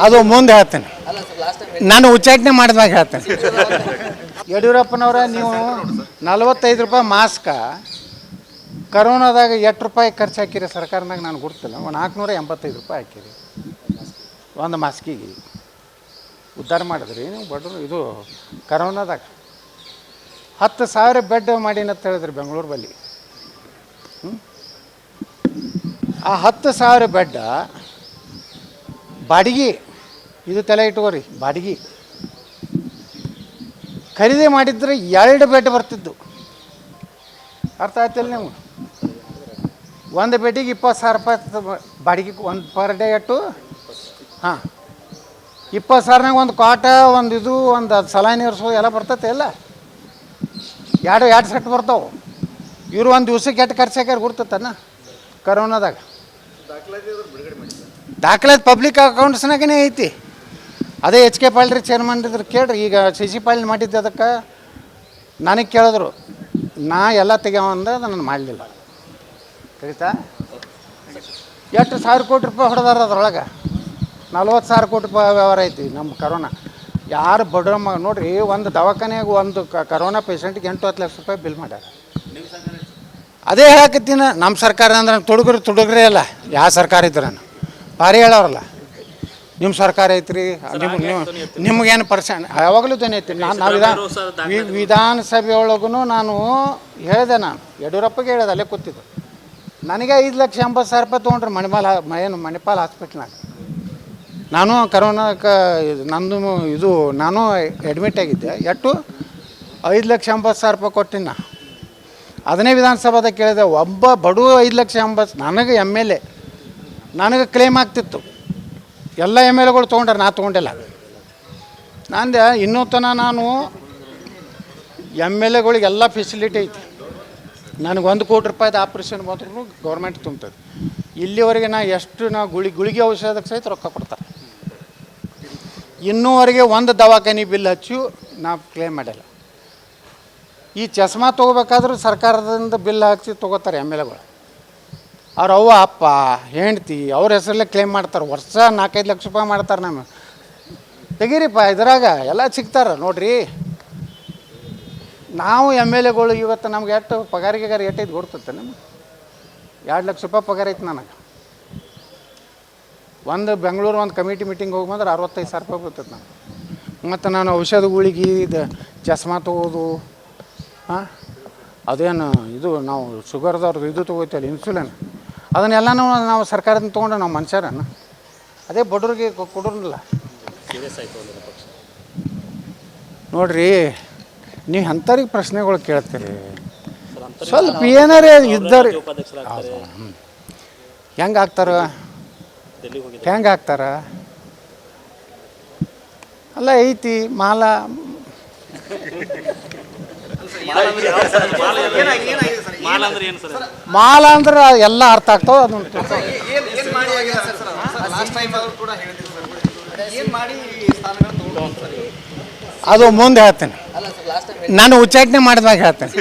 ಅದು ಮುಂದೆ ಹೇಳ್ತೇನೆ, ನಾನು ಉಚ್ಚಾಟನೆ ಮಾಡಿದಾಗ ಹೇಳ್ತೇನೆ. ಯಡಿಯೂರಪ್ಪನವರ ನೀವು 45 ರೂಪಾಯಿ ಮಾಸ್ಕ ಕರೋನಾದಾಗ ಎಷ್ಟು ರೂಪಾಯಿ ಖರ್ಚು ಹಾಕಿರಿ ಸರ್ಕಾರದಾಗ ನನಗೆ ಗೊತ್ತಿಲ್ಲ. 485 ರೂಪಾಯಿ ಹಾಕಿರಿ ಒಂದು ಮಾಸ್ಕಿಗೆ. ಉದ್ಧಾರ ಮಾಡಿದ್ರಿ ನೀವು ಬಡವರು. ಇದು ಕರೋನಾದಾಗ 10,000 ಬೆಡ್ ಮಾಡೀನಿ ಅಂತ ಹೇಳಿದ್ರಿ ಬೆಂಗಳೂರು ಬಲ್ಲಿ. ಆ 10,000 ಬೆಡ್ ಬಾಡಿಗೆ, ಇದು ತಲೆ ಇಟ್ಕೋರಿ, ಬಾಡಿಗೆ ಖರೀದಿ ಮಾಡಿದ್ರೆ 2 ಬೆಡ್ ಬರ್ತಿದ್ದು. ಅರ್ಥ ಆಯ್ತಿಲ್ಲ ನೀವು? ಒಂದು ಬೆಡ್ಡಿಗೆ 20,000 ರೂಪಾಯಿ ಬಾಡಿಗೆ. ಒಂದು ಪರ್ ಡೇ ಎಷ್ಟು? ಹಾಂ, 20,000ನಾಗ ಒಂದು ಕಾಟ, ಒಂದು ಇದು, ಒಂದು ಸಲಾನಿ ಇರಿಸೋದು ಎಲ್ಲ ಬರ್ತೈತೆ ಎಲ್ಲ. ಎರಡು ಸೆಟ್ ಬರ್ತಾವೆ. ಇವರು ಒಂದು ದಿವ್ಸಕ್ಕೆ ಎಷ್ಟು ಖರ್ಚು ಹಾಕ್ಯಾರ ಗುರ್ತತನ ಕರೋನಾದಾಗ? ದಾಖಲಾತಿ ಪಬ್ಲಿಕ್ ಅಕೌಂಟ್ಸ್ನಾಗೇ ಐತಿ. ಅದೇ HK ಪಾಳ್ರಿ ಚೇರ್ಮನ್ ಇದ್ರೆ ಕೇಳ್ರಿ. ಈಗ CC ಪಾಳ್ಯ ಮಾಡಿದ್ದೆ, ಅದಕ್ಕೆ ನನಗೆ ಕೇಳಿದ್ರು, ನಾ ಎಲ್ಲ ತೆಗ್ಯಾವಂದ ನಾನು ಮಾಡಲಿಲ್ಲ. ಕರೀತಾ ಎಷ್ಟು 1,000 ಕೋಟಿ ರೂಪಾಯಿ ಹೊಡೆದಾರ ಅದ್ರೊಳಗೆ. 40,000 ಕೋಟಿ ರೂಪಾಯಿ ವ್ಯವಹಾರ ಐತಿ ನಮ್ಮ ಕರೋನಾ. ಯಾರು ಬಡ್ರ ನೋಡ್ರಿ, ಒಂದು ದವಾಖಾನೆಯಾಗ ಒಂದು ಕರೋನಾ ಪೇಷಂಟ್ಗೆ 8-10 ಲಕ್ಷ ರೂಪಾಯಿ ಬಿಲ್ ಮಾಡ್ಯಾರ. ಅದೇ ಹೇಳಕತ್ತೀನಿ, ನಮ್ಮ ಸರ್ಕಾರ ಅಂದ್ರೆ ತುಡುಗ್ರೆ ಅಲ್ಲ. ಯಾವ ಸರ್ಕಾರ ಇದ್ರೆ ಭಾರಿ ಹೇಳೋರಲ್ಲ, ನಿಮ್ಮ ಸರ್ಕಾರ ಐತ್ರಿ, ನಿಮ್ಗೇನು ಪರ್ಸೆಂಟ್ ಯಾವಾಗಲೂ ಧ್ವನಿ ಐತಿ. ನಾವು ವಿಧಾನಸಭೆ ಒಳಗೂ ನಾನು ಹೇಳಿದೆ, ನಾನು ಯಡಿಯೂರಪ್ಪಗೆ ಹೇಳಿದೆ, ಅಲ್ಲೇ ಕೂತಿದ್ದು. ನನಗೆ 5,80,000 ರೂಪಾಯಿ ತೊಗೊಂಡ್ರೆ ಮಣಿಪಾಲ್ ಹಾಸ್ಪಿಟ್ಲ್ನಾಗ. ನಾನು ಕರೋನಾಕ್ಕೆ ನಂದು ನಾನು ಅಡ್ಮಿಟ್ ಆಗಿದ್ದೆ. ಎಷ್ಟು? 5,80,000 ರೂಪಾಯಿ ಕೊಟ್ಟಿನ. ಅದನ್ನೇ ವಿಧಾನಸಭಾದಾಗ ಕೇಳಿದೆ. ಒಬ್ಬ ಬಡವ 5,80,000 ನನಗೆ MLA ನನಗೆ ಕ್ಲೇಮ್ ಆಗ್ತಿತ್ತು. ಎಲ್ಲ MLAಗಳು ತೊಗೊಂಡ್ರೆ ನಾ ತೊಗೊಂಡಿಲ್ಲ. ನಂದೆ ಇನ್ನೂ ತನಕ ನಾನು MLAಗಳಿಗೆಲ್ಲ ಫೆಸಿಲಿಟಿ ಐತಿ. ನನಗೆ 1 ಕೋಟಿ ರೂಪಾಯಿದು ಆಪ್ರೇಷನ್ ಬಂದ್ರೂ ಗೌರ್ಮೆಂಟ್ ತುಂಬ್ತದೆ. ಇಲ್ಲಿವರೆಗೆ ನಾ ಗುಳಿಗೆ ಔಷಧಕ್ಕೆ ಸಹಿತ ರೊಕ್ಕ ಕೊಡ್ತಾರೆ. ಇನ್ನೂವರೆಗೆ ಒಂದು ದವಾಖಾನೆ ಬಿಲ್ ಹಚ್ಚಿ ನಾವು ಕ್ಲೇಮ್ ಮಾಡಿಲ್ಲ. ಈ ಚಸ್ಮಾ ತೊಗೋಬೇಕಾದ್ರೂ ಸರ್ಕಾರದಿಂದ ಬಿಲ್ ಹಾಕಿ ತೊಗೋತಾರೆ MLAಗಳು. ಅವ್ರ ಅವ್ವ ಅಪ್ಪ ಹೆಂಡ್ತಿ ಅವ್ರ ಹೆಸರಲ್ಲೇ ಕ್ಲೇಮ್ ಮಾಡ್ತಾರೆ. ವರ್ಷ 4-5 ಲಕ್ಷ ರೂಪಾಯಿ ಮಾಡ್ತಾರೆ. ನಮ್ಮ ತೆಗೀರಿಪ್ಪ, ಇದ್ರಾಗ ಎಲ್ಲ ಸಿಗ್ತಾರೆ ನೋಡ್ರಿ. ನಾವು MLAಗಳು ಇವತ್ತು ನಮ್ಗೆ ಎಷ್ಟು ಪಗಾರಿಗೆ ಎಷ್ಟೈದು ಕೊಡ್ತೈತೆ? ನಮ್ಗೆ 2 ಲಕ್ಷ ರೂಪಾಯಿ ಪಗಾರ ಐತೆ ನನಗೆ. ಒಂದು ಬೆಂಗಳೂರು ಒಂದು ಕಮಿಟಿ ಮೀಟಿಂಗ್ ಹೋಗಿ ಬಂದ್ರೆ 65,000 ರೂಪಾಯಿ ಬರ್ತೈತೆ ನಾನು. ಮತ್ತು ನಾನು ಔಷಧಗಳಿಗೆ ಇದು ಚಸ್ಮಾ ತೊಗೋದು, ಅದೇನು ಇದು ನಾವು ಶುಗರ್ದವ್ರದ್ದು ಇದು ತೊಗೋತೀವಲ್ಲ, ಇನ್ಸುಲಿನ್, ಅದನ್ನೆಲ್ಲನೂ ನಾವು ಸರ್ಕಾರದಿಂದ ತೊಗೊಂಡು ನಾವು ಮನುಷ್ಯರನ್ನು ಅದೇ ಬಡವ್ರಿಗೆ ಕೊಡೋಲ್ಲ. ನೋಡ್ರಿ, ನೀವು ಅಂಥವ್ರಿಗೆ ಪ್ರಶ್ನೆಗಳು ಕೇಳ್ತೀರಿ. ಸ್ವಲ್ಪ ಏನಾರೇ ಇದ್ದಾರೆ ಹೆಂಗೆ ಆಗ್ತಾರ ಅಲ್ಲ ಐತಿ ಮಾಲ. ಮಾಲ ಅಂದ್ರೆ ಎಲ್ಲ ಅರ್ಥ ಆಗ್ತಾವ. ಅದು ಮುಂದೆ ಹೇಳ್ತೇನೆ, ನಾನು ಉಚ್ಚಾಟನೆ ಮಾಡಿದಾಗ ಹೇಳ್ತೇನೆ.